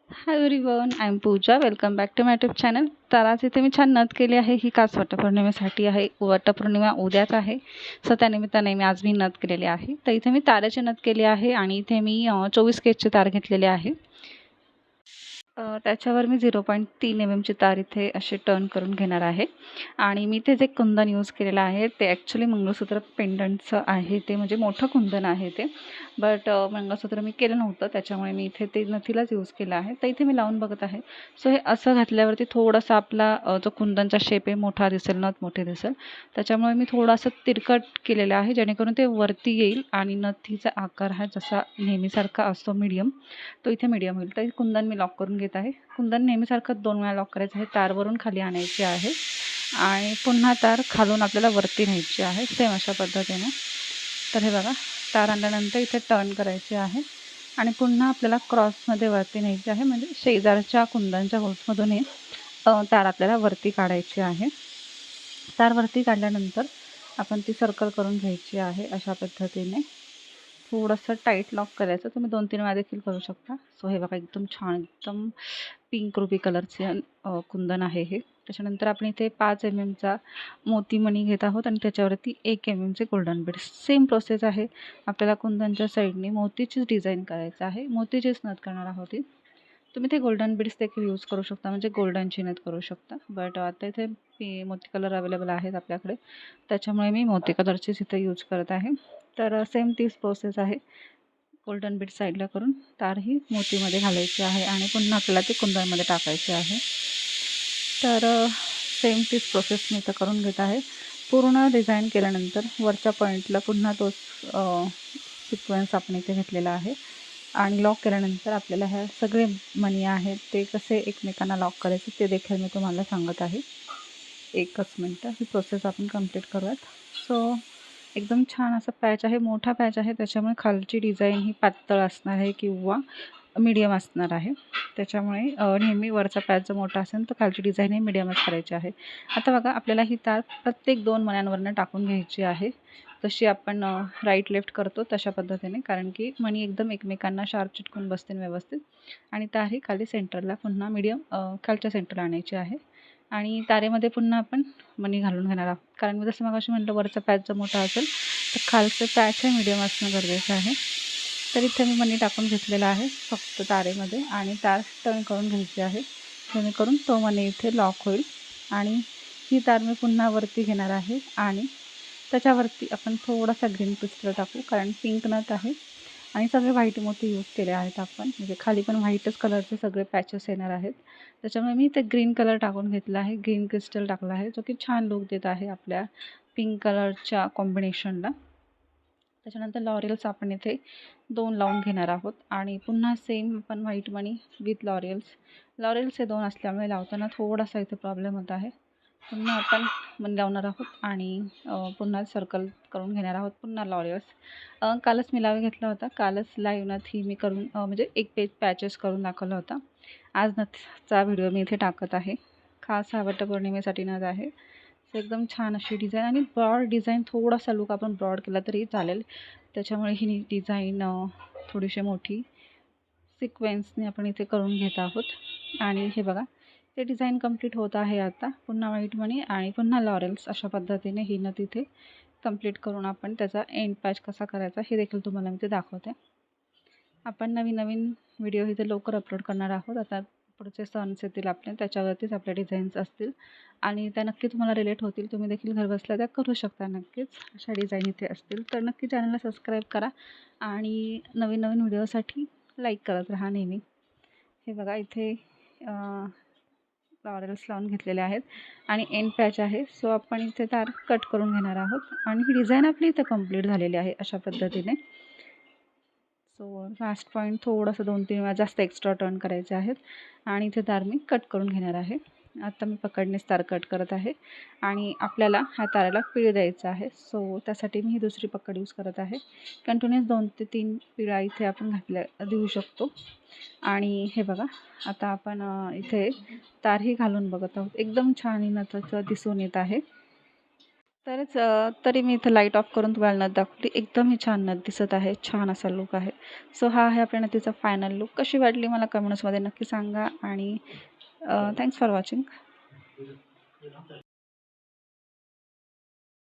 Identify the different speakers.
Speaker 1: High everyone, I am Pooja. Welcome back to my YouTube channel. तर आज इथे मी छान नथ केली आहे. ही खास वटपौर्णिमेसाठी आहे. वटपौर्णिमा उद्याच आहे, सो त्यानिमित्ताने मी आज नथ केलेली आहे. तर इथे मी ताराची नथ केली आहे आणि इथे मी 24 केजचे तार घेतलेले आहे. त्याच्यावर मी 0.3 ची तार इथे असे टर्न करून घेणार आहे. आणि मी इथे जे कुंदन यूज केलेलं आहे ते ॲक्च्युली मंगळसूत्र पेंडंटचं आहे. ते म्हणजे मोठं कुंदन आहे ते, बट मंगळसूत्र मी केलं नव्हतं, त्याच्यामुळे मी इथे ते नथीलाच यूज केलं आहे. तर इथे मी लावून बघत आहे. सो हे असं घातल्यावरती थोडासा आपला जो कुंदनचा शेप आहे मोठा दिसेल, नथ मोठी दिसेल. त्याच्यामुळे मी थोडंसं तिरकट केलेलं आहे, जेणेकरून ते वरती येईल आणि नथीचा आकार हा जसा नेहमीसारखा असतो मीडियम, तो इथे मीडियम होईल. तर कुंदन मी लॉक करून घेत आहे. कुंदन नेहमीसारखं 2 वेळा लॉक करायचं आहे. तारवरून खाली आणायची आहे आणि पुन्हा तार खालून आपल्याला वरती न्यायची आहे, सेम अशा पद्धतीने. तर हे बघा, तार आणल्यानंतर इथे टर्न करायचे आहे आणि पुन्हा आपल्याला क्रॉसमध्ये वरती न्यायचे आहे, म्हणजे शेजारच्या कुंदनच्या होल्समधून हे तार आपल्याला वरती काढायची आहे. तार वरती काढल्यानंतर आपण ती सर्कल करून घ्यायची आहे अशा पद्धतीने. थोडंसं टाईट लॉक करायचं. तुम्ही 2-3 वेळा देखील करू शकता. सो हे बघा, एकदम छान, एकदम पिंक रुबी कलरचे कुंदन आहे हे. त्याच्यानंतर आपण इथे 5 चा मोतीमणी घेत आहोत आणि त्याच्यावरती 1 चे गोल्डन बीड्स. सेम प्रोसेस आहे. आपल्याला कुंदनच्या साईडने मोतीचीच डिझाईन करायचं आहे, मोतीचीच नथ करणार आहोत. तुम्ही ते गोल्डन बीड्स देखील यूज करू शकता, म्हणजे गोल्डनची नथ करू शकता. बट आता इथे मोती कलर अवेलेबल आहेत आपल्याकडे, त्याच्यामुळे मी मोती कलरचीच इथे यूज करत आहे. तर सेम तीच प्रोसेस आहे. गोल्डन बीड साईडला करून तारही मोतीमध्ये घालायची आहे आणि पुन्हा आपल्याला ते कुंदनमध्ये टाकायचे आहे. तर सेम तीच प्रोसेस मी इथं करून घेत आहे. पूर्ण डिझाईन केल्यानंतर वरच्या पॉईंटला पुन्हा तोच सिक्वेन्स आपण इथे घेतलेला आहे आणि लॉक केल्यानंतर आपल्याला ह्या सगळे मणी आहेत ते कसे एकमेकांना लॉक करायचे ते देखील मी तुम्हाला सांगत आहे. एकच मिनटं, ही प्रोसेस आपण कंप्लीट करूयात. सो एकदम छान असा पॅच आहे, मोठा पॅच आहे, त्याच्यामुळे खालची डिझाईन ही पातळ असणार आहे किंवा मीडियम असणार आहे. त्याच्यामुळे नेहमी वरचा पॅच जर मोठा असेल तर खालची डिझाईन ही मीडियमच करायची आहे. आता बघा, आपल्याला ही तार प्रत्येक 2 मण्यांवरनं टाकून घ्यायची आहे, जशी आपण राईट लेफ्ट करतो तशा पद्धतीने, कारण की मणी एकदम एकमेकांना शार्प चिटकून बसतील व्यवस्थित. आणि तार ही खाली सेंटरला पुन्हा मीडियम खालच्या सेंटरला आणायची आहे आणि तारेमध्ये पुन्हा आपण मणी घालून घेणार आहोत. कारण मी जसं मगाशी म्हटलं, वरचा पॅच जर मोठा असेल तर खालचं पॅच हे मीडियम असणं गरजेचं आहे. तर इथे मी मणी टाकून घेतलेला आहे फक्त तारेमध्ये आणि तार टर्न करून घ्यायची आहे, जेणेकरून तो मणी इथे लॉक होईल. आणि ही तार मी पुन्हा वरती घेणार आहे आणि त्याच्यावरती आपण थोडासा ग्रीन क्रिस्टल टाकू, कारण पिंक नथ आहे आणि सगळे व्हाईट मोती यूज केले आहेत आपण, म्हणजे खाली पण व्हाईटच कलरचे सगळे पॅचेस येणार आहेत. त्याच्यामुळे मी इथे ग्रीन कलर टाकून घेतला आहे, ग्रीन क्रिस्टल टाकला आहे, जो की छान लुक देत आहे आपल्या पिंक कलरच्या कॉम्बिनेशनला. त्याच्यानंतर लॉरियल्स आपण इथे 2 लावून घेणार आहोत आणि पुन्हा सेम आपण व्हाईट मणी विथ लॉरियल्स हे 2 असल्यामुळे लावताना थोडासा इथे प्रॉब्लेम होत आहे. पुन्हा आपण मणी लावणार आहोत आणि पुन्हा सर्कल करून घेणार आहोत, पुन्हा लॉरियल्स. कालच मी लावी घेतला होता, कालच लाईव्ह नथ ही मी करून म्हणजे एक पेज पॅचेस करून दाखवला होता. आज नथचा व्हिडिओ मी इथे टाकत आहे. खास हा वटपौर्णिमेसाठी नथ आहे. एकदम छान अशी डिझाईन आणि ब्रॉड डिझाईन, थोडासा लुक आपण ब्रॉड केला तरी चालेल, त्याच्यामुळे ही डिझाईन थोडीशी मोठी सिक्वेन्सने आपण इथे करून घेत आहोत. आणि हे बघा, ते डिझाईन कंप्लीट होत आहे. आता पुन्हा व्हाईट मणी आणि पुन्हा लॉरेल्स अशा पद्धतीने ही नथ इथे कंप्लीट करून आपण त्याचा एंड पॅच कसा करायचा हे देखील तुम्हाला मी ते दाखवते. आपण नवीन नवीन व्हिडिओ इथे लवकर अपलोड करणार आहोत. आता पुढचे सन्स येतील आपले, त्याच्यावरतीच आपल्या डिझाईन्स असतील आणि त्या नक्की तुम्हाला रिलेट होतील. तुम्ही देखील घरबसल्या त्या करू शकता नक्कीच. अशा डिझाईन इथे असतील तर नक्की चॅनलला सबस्क्राईब करा आणि नवीन नवीन व्हिडिओसाठी लाईक करत राहा नेहमी. हे बघा, इथे लॉरेल्स लावून घेतलेले आहेत आणि एंड पॅच आहे. सो आपण इथे तार कट करून घेणार आहोत आणि ही डिझाईन आपली इथे कंप्लीट झालेली आहे अशा पद्धतीने. सो लास्ट पॉईंट थोडंसं 2-3 वेळा जास्त एक्स्ट्रा टर्न करायचे आहेत आणि इथे तार मी कट करून घेणार आहे. आता मी पकडणीच तार कट करत आहे आणि आपल्याला ह्या ताराला पीळ द्यायचा आहे. सो त्यासाठी मी ही दुसरी पकड यूज करत आहे. कंटिन्युअस 2 ते 3 पिळा इथे आपण देऊ शकतो. आणि हे बघा, आता आपण इथे तारही घालून बघत आहोत. एकदम छान नथचं दिसून येत आहे. तरी मी इथं लाईट ऑफ करून तुम्हाला नथ दाखवली. एकदम ही छान नथ दिसत आहे. छान असा लूक आहे. सो हा आहे आपल्या नथीचा फायनल लूक. कशी वाटली मला कमेंट्समध्ये नक्की सांगा आणि थँक्स फॉर वॉचिंग.